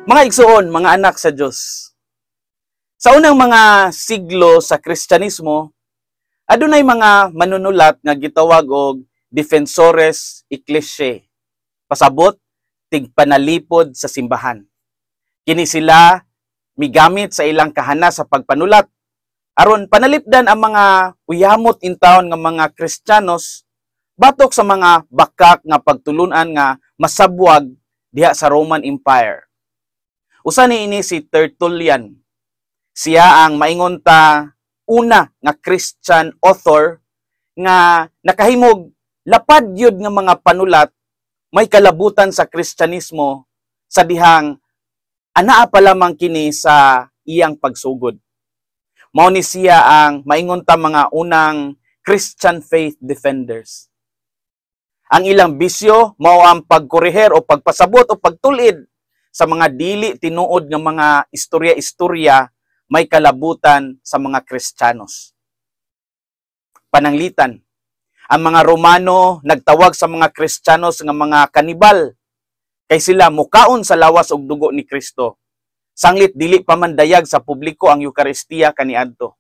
Mga igsoon, mga anak sa Diyos. Sa unang mga siglo sa Kristyanismo, adunay mga manunulat nga gitawag og defensores ecclesiae, pasabot tigpanalipod sa simbahan. Kini sila migamit sa ilang kahana sa pagpanulat aron panalipdan ang mga uyamot in taon nga mga Kristiyanos batok sa mga bakak nga pagtulunan nga masabwag diha sa Roman Empire. Usa niini si Tertullian. Siya ang maingon ta una nga Christian author nga nakahimog lapad yun nga mga panulat may kalabutan sa Kristyanismo sa dihang anaa pa lamang kini sa iyang pagsugod. Mao ni siya ang maingon ta mga unang Christian faith defenders. Ang ilang bisyo mao ang pagkoreher o pagpasabot o pagtulid sa mga dili tinuod nga mga istorya-istorya may kalabutan sa mga Kristiyanos. Pananglitan, ang mga Romano nagtawag sa mga Kristiyanos nga mga kanibal kay sila mukaon sa lawas og dugo ni Kristo. Sanglit dili pa man dayag sa publiko ang Eucharistia kaniadto.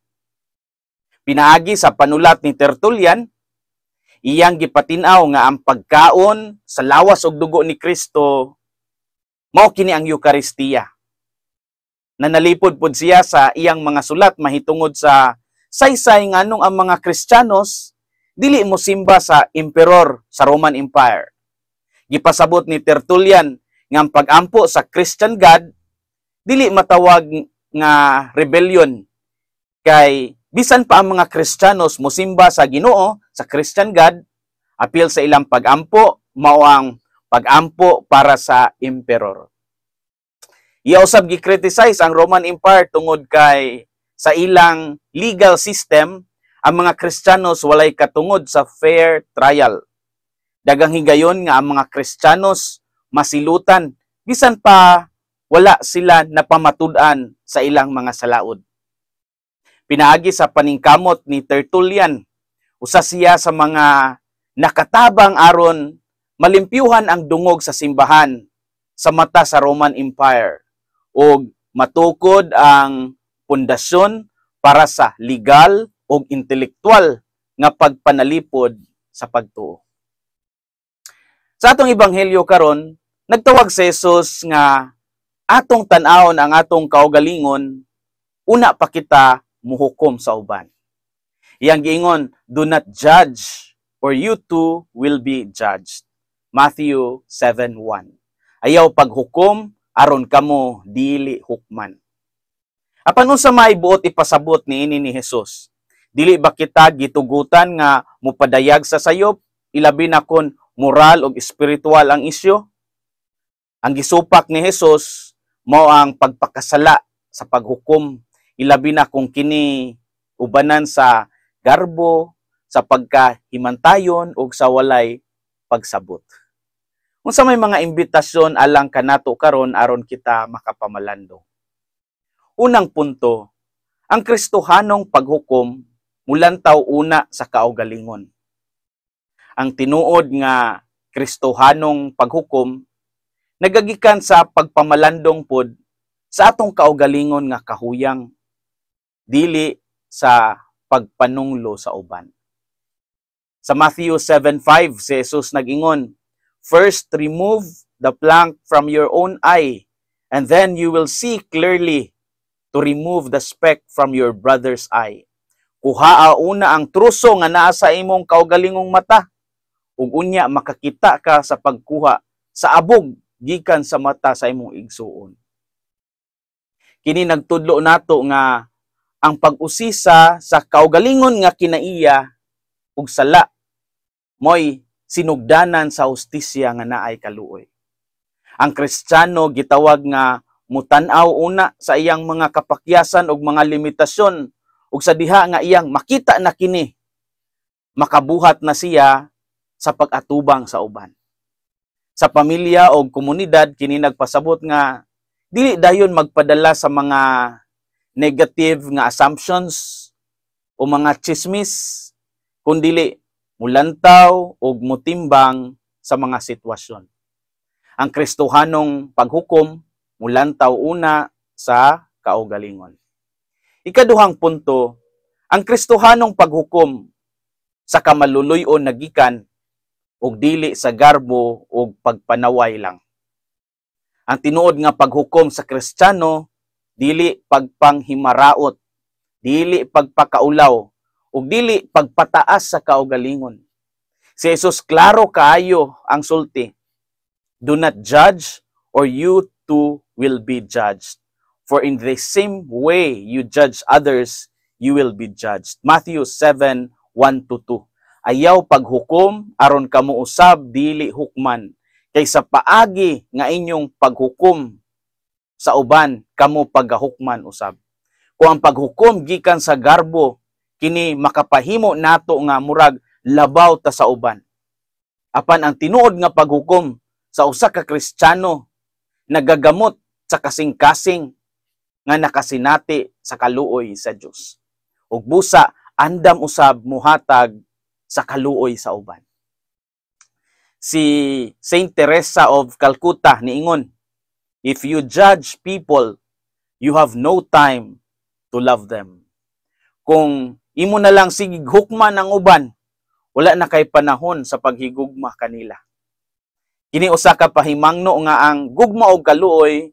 Pinaagi sa panulat ni Tertullian, iyang gipatin-aw nga ang pagkaon sa lawas og dugo ni Kristo mao kini ang Eucharistia. Nanalipod pod siya sa iyang mga sulat mahitungod sa saysay nganong ang mga Kristiyanos dili mo simba sa emperor sa Roman Empire. Gipasabot ni Tertullian nga ang pag-ampo sa Christian God dili matawag nga rebellion kay bisan pa ang mga Kristiyanos mosimba sa Ginoo sa Christian God, apil sa ilang pag-ampo mao ang pag-ampo para sa emperor. Iya usab gi-criticize ang Roman Empire tungod kay sa ilang legal system ang mga Kristiyanos walay katungod sa fair trial. Daghang higayon nga ang mga Kristiyanos masilutan bisan pa wala sila napamatud-an sa ilang mga salaod. Pinaagi sa paningkamot ni Tertullian, usa siya sa mga nakatabang aron malimpyuhan ang dungog sa simbahan sa mata sa Roman Empire o matukod ang pundasyon para sa legal o intelektual nga pagpanalipod sa pagtuo. Sa atong ebanghelyo karon, nagtawag si Jesus nga atong tan-awon ang atong kaugalingon, una pa kita muhukom sa uban. Iyang giingon, do not judge or you too will be judged. Matthew 7:1. Ayaw paghukom aron kamo dili hukman. Apan unsa may buot ipasabot niini ni Jesus? Dili ba kita gitugutan nga mupadayag sa sayop ilabi na kon moral o espiritual ang isyu? Ang gisupak ni Jesus mao ang pagpakasala sa paghukom ilabi na kung kini ubanan sa garbo, sa pagkahimantayon o sa walay pagsabot. Unsa may mga imbitasyon alang kanato karon aron kita makapamalandong. Unang punto, ang Kristohanong paghukom mulantaw una sa kaugalingon. Ang tinuod nga Kristohanong paghukom nagagikan sa pagpamalandong pod sa atong kaugalingon nga kahuyang, dili sa pagpanunglo sa uban. Sa Matthew 7:5 si Jesus nag-ingon, first remove the plank from your own eye, and then you will see clearly to remove the speck from your brother's eye. Kuhaa una ang truso nga naa sa imong kaugalingong mata, ug unya makakita ka sa pagkuha sa abog gikan sa mata sa imong igsuon. Kini nagtudlo nato nga ang pag-usisa sa kaugalingon nga kinaiya ug sala moy sinugdanan sa hustisya nga naay kaluoy. Ang Kristiyano gitawag nga mutan-aw una sa iyang mga kapakyasan ug mga limitasyon ug sa diha nga iyang makita na kini makabuhat na siya sa pag-atubang sa uban. Sa pamilya o komunidad kini nagpasabot nga dili dayon magpadala sa mga negative nga assumptions o mga chismis kundili mulantaw o mutimbang sa mga sitwasyon. Ang Kristohanong paghukom mulantaw una sa kaugalingon. Ikaduhang punto, ang Kristohanong paghukom sa kamaluluyon nagikan og dili sa garbo og pagpanaway lang. Ang tinuod nga paghukom sa Kristiyano dili pagpanghimaraot, dili pagpakaulaw, ug dili pagpataas sa kaugalingon. Si Jesus klaro kaayo ang sulti. Do not judge or you too will be judged. For in the same way you judge others, you will be judged. Matthew 7:1-2. Ayaw paghukom aron kamo usab dili hukman. Kaysa paagi nga inyong paghukom sa uban, kamo paghukman usab. Kung ang paghukom gikan sa garbo, kini makapahimo nato nga murag labaw ta sa uban. Apan ang tinuod nga paghukom sa usa ka Kristiyano nagagamot sa kasing-kasing nga nakasinati sa kaluoy sa Dios. Ug busa andam usab muhatag sa kaluoy sa uban. Si Saint Teresa of Calcutta niingon, if you judge people, you have no time to love them. Kung imo na lang sigig hukman ang uban, wala na kay panahon sa paghigugma kanila. Kini usa ka pahimangno nga ang gugma og kaluoy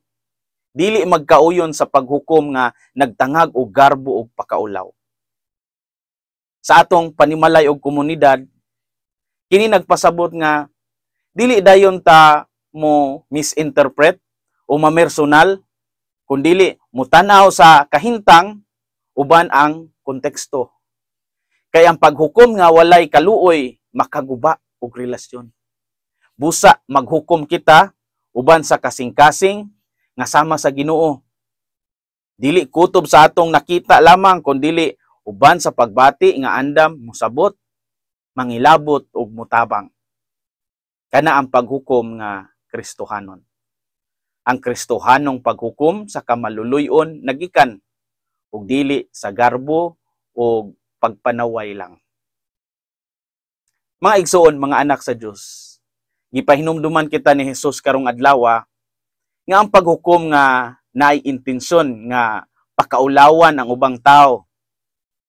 dili magkauyon sa paghukom nga nagtangag og garbo og pakaulaw. Sa atong panimalay og komunidad, kini nagpasabot nga dili dayon ta mo misinterpret o mamersonal, kundili mutanaw sa kahintang uban ang konteksto. Kay ang paghukom nga walay kaluoy makaguba og relasyon. Busa maghukom kita uban sa kasing-kasing nga sama sa Ginoo. Dili kutob sa atong nakita lamang kundi uban sa pagbati nga andam musabot, mangilabot ug mutabang. Kana ang paghukom nga Kristohanon. Ang Kristohanong paghukom sa kamaluluyon nagikan ug dili sa garbo ug pagpanaway lang. Mga igsoon, mga anak sa Dios, gipahinumduman kita ni Jesus karong adlaw nga ang paghukom nga naay intensyon nga pakaulawan ang ubang tao,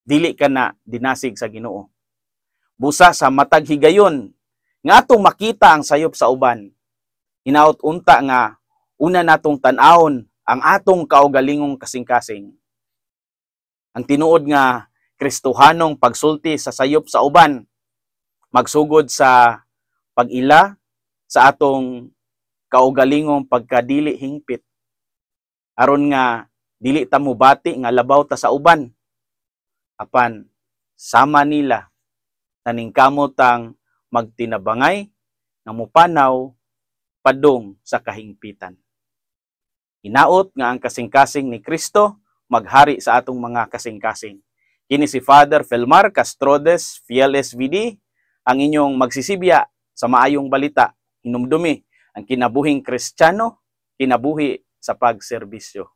dili ka na dinasig sa Ginoo. Busa sa matag higayon nga atong makita ang sayop sa uban, hinaut unta nga una natong tan-awon ang atong kaugalingong kasing-kasing. Ang tinuod nga Kristohanong pagsulti sa sayop sa uban, magsugod sa pag-ila sa atong kaugalingong pagkadili hingpit. Aron nga dili ta mubati nga labaw ta sa uban. Apan sama nila naningkamot ang magtinabangay nga mupanaw padung sa kahingpitan. Hinaot nga ang kasing-kasing ni Kristo maghari sa atong mga kasing-kasing. Kini si Father Felmar Castrodes, Fiel SVD, ang inyong magsisibya sa maayong balita, hinumdumi ang kinabuhing Kristiyano, kinabuhi sa pagserbisyo.